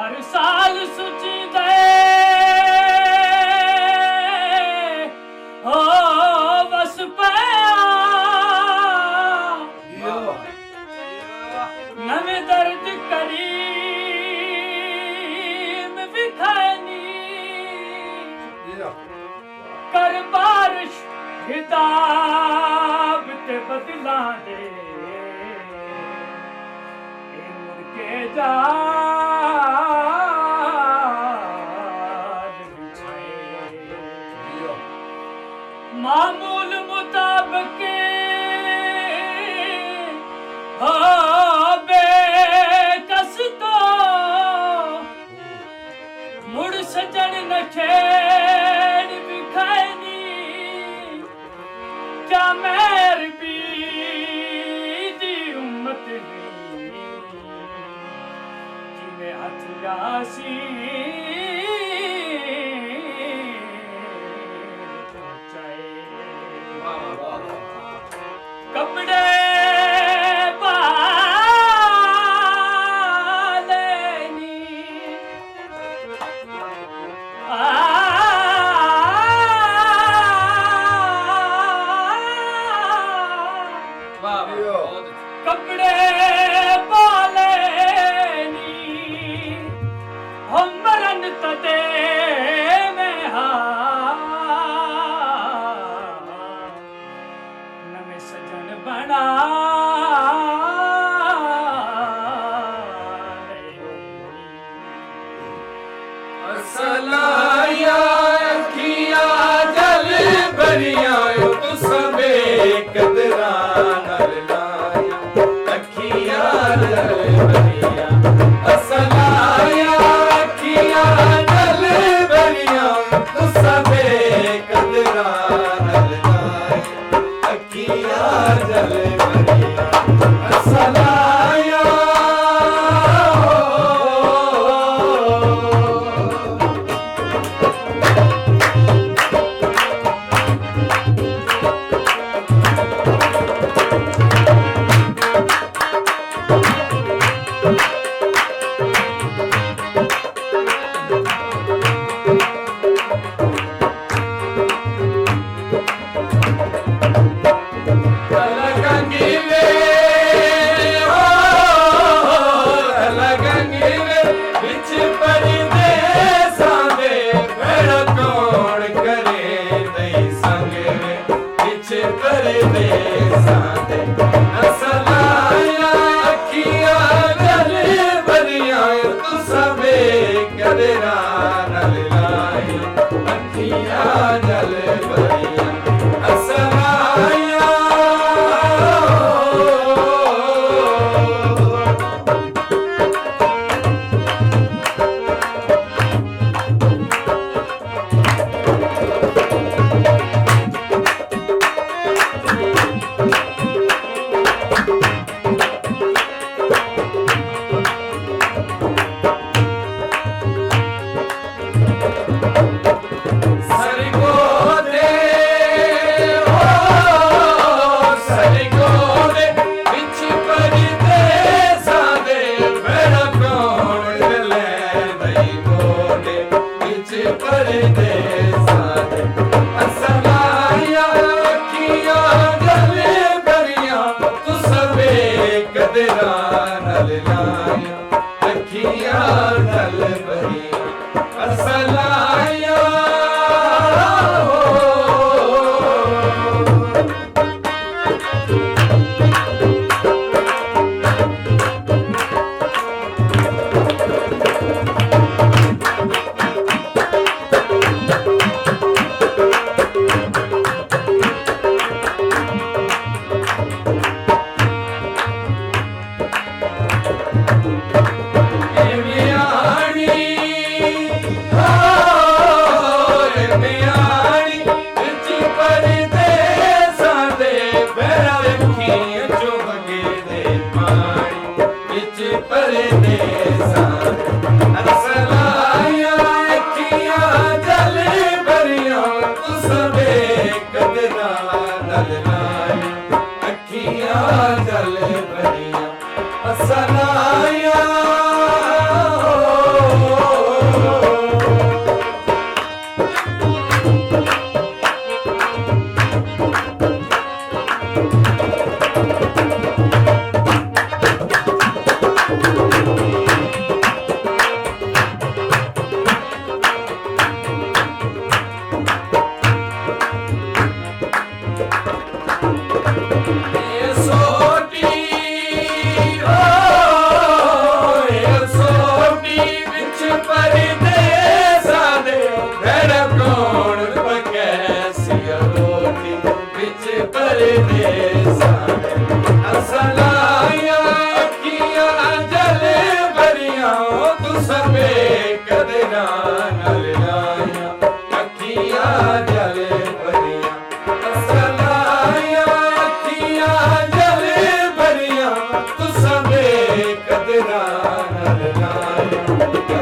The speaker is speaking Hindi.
हर साल सुची दे हो बस पया नवे दर्द करीम विखनी कर बारिश किताब ते बदला दे मुड़के जा मामूल मुताबिक हो बेकस तो मुड़ सजन न छेड़ बिखैनी क्या मेर भी दी उम्मत नहीं जिन्हें हथियासी कपड़े पालेनी कपड़े पालेनी हम मरन तदे में नवे सजन बना असलाया अखिया जल भरिया तू सबे कदरा नर लाया अखिया जल भरिया असलाया अखिया जल भरिया तू सबे कदरा नर लाया अखिया जल भरिया असलाया Yeah. सबे कदरा नल लाया अखियां जल भरिया असलाया अखियां जल भरिया तू सबे कदरा नल लाया